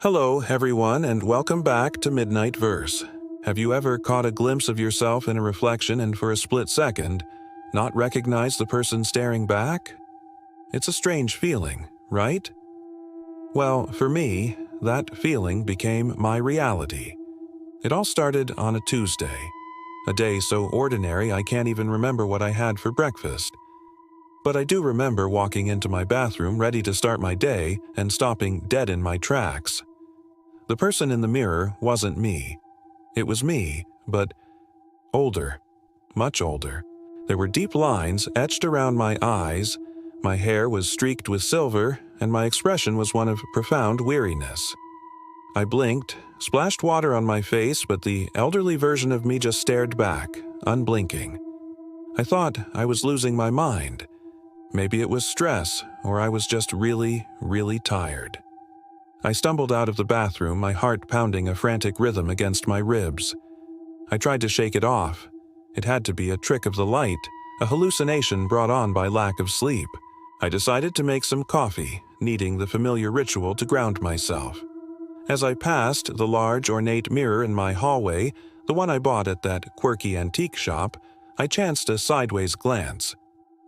Hello, everyone, and welcome back to Midnight Verse. Have you ever caught a glimpse of yourself in a reflection and for a split second, not recognized the person staring back? It's a strange feeling, right? Well, for me, that feeling became my reality. It all started on a Tuesday, a day so ordinary I can't even remember what I had for breakfast. But I do remember walking into my bathroom ready to start my day and stopping dead in my tracks. The person in the mirror wasn't me. It was me, but older, much older. There were deep lines etched around my eyes, my hair was streaked with silver, and my expression was one of profound weariness. I blinked, splashed water on my face, but the elderly version of me just stared back, unblinking. I thought I was losing my mind. Maybe it was stress, or I was just really, really tired. I stumbled out of the bathroom, my heart pounding a frantic rhythm against my ribs. I tried to shake it off. It had to be a trick of the light, a hallucination brought on by lack of sleep. I decided to make some coffee, needing the familiar ritual to ground myself. As I passed the large, ornate mirror in my hallway, the one I bought at that quirky antique shop, I chanced a sideways glance.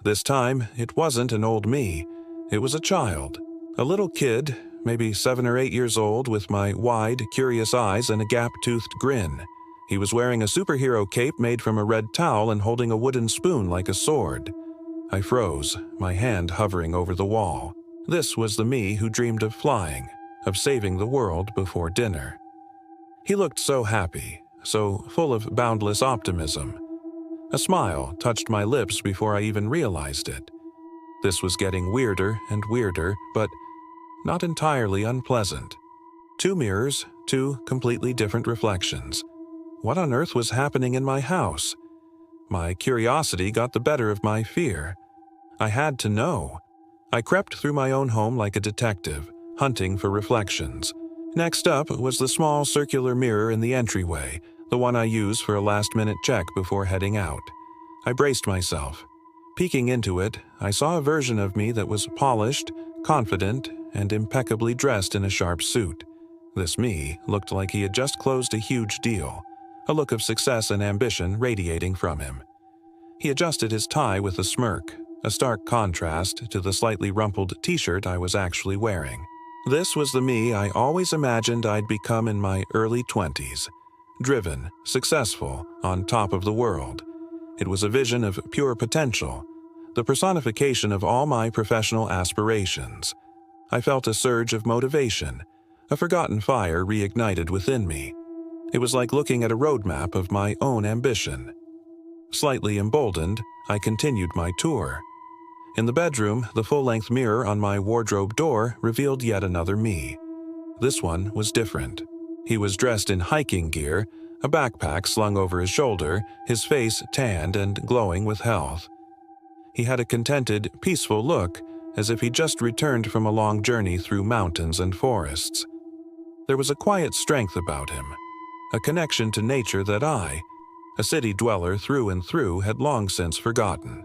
This time, it wasn't an old me. It was a child, a little kid, maybe 7 or 8 years old, with my wide, curious eyes and a gap-toothed grin. He was wearing a superhero cape made from a red towel and holding a wooden spoon like a sword. I froze, my hand hovering over the wall. This was the me who dreamed of flying, of saving the world before dinner. He looked so happy, so full of boundless optimism. A smile touched my lips before I even realized it. This was getting weirder and weirder, but not entirely unpleasant. 2 mirrors, 2 completely different reflections. What on earth was happening in my house? My curiosity got the better of my fear. I had to know. I crept through my own home like a detective, hunting for reflections. Next up was the small circular mirror in the entryway, the one I use for a last-minute check before heading out. I braced myself. Peeking into it, I saw a version of me that was polished, confident, and impeccably dressed in a sharp suit. This me looked like he had just closed a huge deal, a look of success and ambition radiating from him. He adjusted his tie with a smirk, a stark contrast to the slightly rumpled t-shirt I was actually wearing. This was the me I always imagined I'd become in my early 20s. Driven, successful, on top of the world. It was a vision of pure potential, the personification of all my professional aspirations. I felt a surge of motivation, a forgotten fire reignited within me. It was like looking at a roadmap of my own ambition. Slightly emboldened, I continued my tour. In the bedroom, the full-length mirror on my wardrobe door revealed yet another me. This one was different. He was dressed in hiking gear, a backpack slung over his shoulder, his face tanned and glowing with health. He had a contented, peaceful look, as if he just returned from a long journey through mountains and forests. There was a quiet strength about him, a connection to nature that I, a city dweller through and through, had long since forgotten.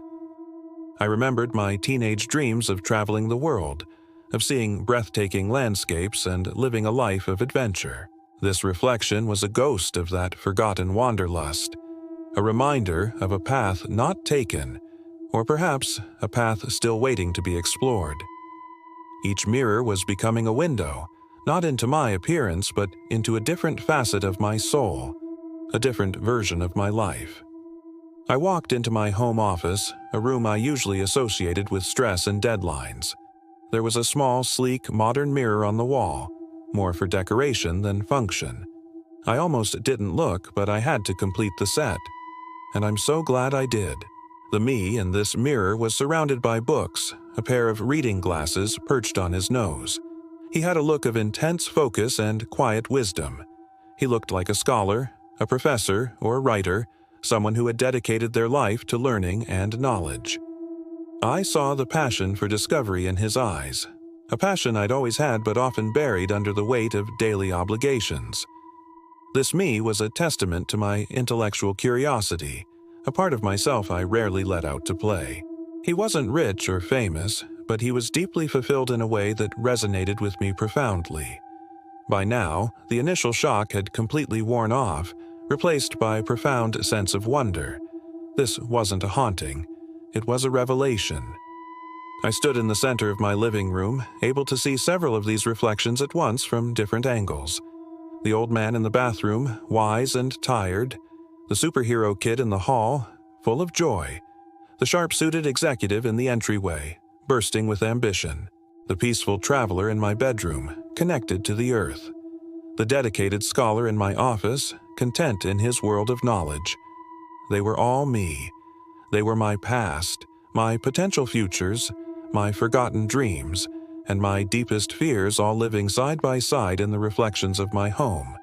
I remembered my teenage dreams of traveling the world, of seeing breathtaking landscapes and living a life of adventure. This reflection was a ghost of that forgotten wanderlust, a reminder of a path not taken, or perhaps a path still waiting to be explored. Each mirror was becoming a window, not into my appearance, but into a different facet of my soul, a different version of my life. I walked into my home office, a room I usually associated with stress and deadlines. There was a small, sleek, modern mirror on the wall, more for decoration than function. I almost didn't look, but I had to complete the set. And I'm so glad I did. The me in this mirror was surrounded by books, a pair of reading glasses perched on his nose. He had a look of intense focus and quiet wisdom. He looked like a scholar, a professor, or a writer, someone who had dedicated their life to learning and knowledge. I saw the passion for discovery in his eyes, a passion I'd always had but often buried under the weight of daily obligations. This me was a testament to my intellectual curiosity, a part of myself I rarely let out to play. He wasn't rich or famous, but he was deeply fulfilled in a way that resonated with me profoundly. By now, the initial shock had completely worn off, replaced by a profound sense of wonder. This wasn't a haunting. It was a revelation. I stood in the center of my living room, able to see several of these reflections at once from different angles. The old man in the bathroom, wise and tired. The superhero kid in the hall, full of joy. The sharp-suited executive in the entryway, bursting with ambition. The peaceful traveler in my bedroom, connected to the earth. The dedicated scholar in my office, content in his world of knowledge. They were all me. They were my past, my potential futures, my forgotten dreams, and my deepest fears all living side by side in the reflections of my home.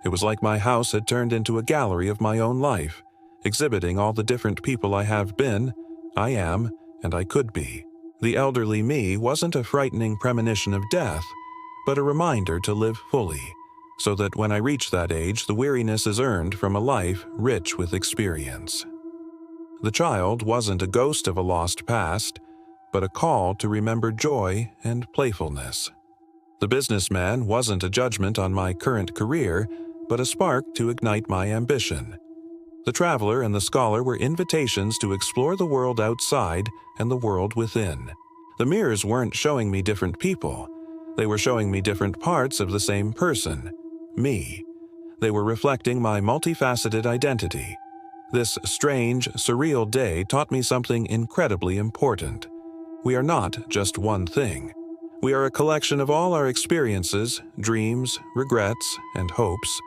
It was like my house had turned into a gallery of my own life, exhibiting all the different people I have been, I am, and I could be. The elderly me wasn't a frightening premonition of death, but a reminder to live fully, so that when I reach that age, the weariness is earned from a life rich with experience. The child wasn't a ghost of a lost past, but a call to remember joy and playfulness. The businessman wasn't a judgment on my current career, but a spark to ignite my ambition. The traveler and the scholar were invitations to explore the world outside and the world within. The mirrors weren't showing me different people. They were showing me different parts of the same person, me. They were reflecting my multifaceted identity. This strange, surreal day taught me something incredibly important. We are not just one thing. We are a collection of all our experiences, dreams, regrets, and hopes.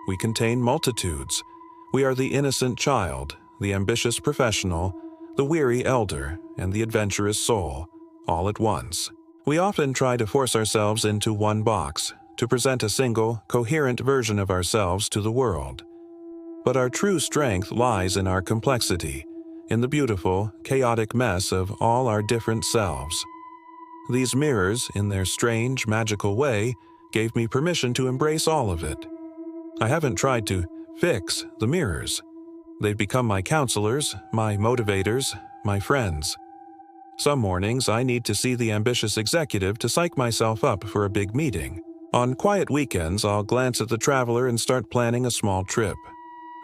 We contain multitudes. We are the innocent child, the ambitious professional, the weary elder, and the adventurous soul, all at once. We often try to force ourselves into one box, to present a single, coherent version of ourselves to the world. But our true strength lies in our complexity, in the beautiful, chaotic mess of all our different selves. These mirrors, in their strange, magical way, gave me permission to embrace all of it. I haven't tried to fix the mirrors. They've become my counselors, my motivators, my friends. Some mornings I need to see the ambitious executive to psych myself up for a big meeting. On quiet weekends, I'll glance at the traveler and start planning a small trip.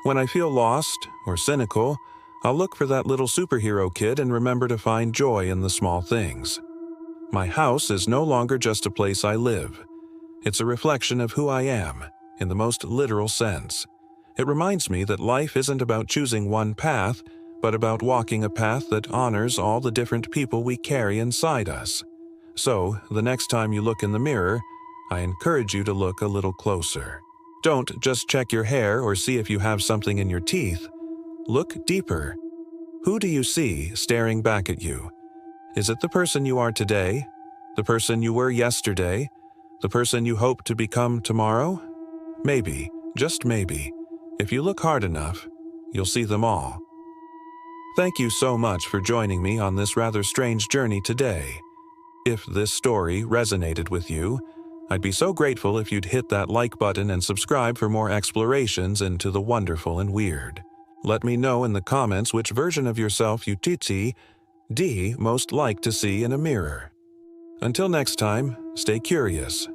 When I feel lost or cynical, I'll look for that little superhero kid and remember to find joy in the small things. My house is no longer just a place I live. It's a reflection of who I am, in the most literal sense. It reminds me that life isn't about choosing one path, but about walking a path that honors all the different people we carry inside us. So, the next time you look in the mirror, I encourage you to look a little closer. Don't just check your hair or see if you have something in your teeth. Look deeper. Who do you see staring back at you? Is it the person you are today? The person you were yesterday? The person you hope to become tomorrow? Maybe, just maybe, if you look hard enough, you'll see them all. Thank you so much for joining me on this rather strange journey today. If this story resonated with you, I'd be so grateful if you'd hit that like button and subscribe for more explorations into the wonderful and weird. Let me know in the comments which version of yourself you most like to see in a mirror. Until next time, stay curious,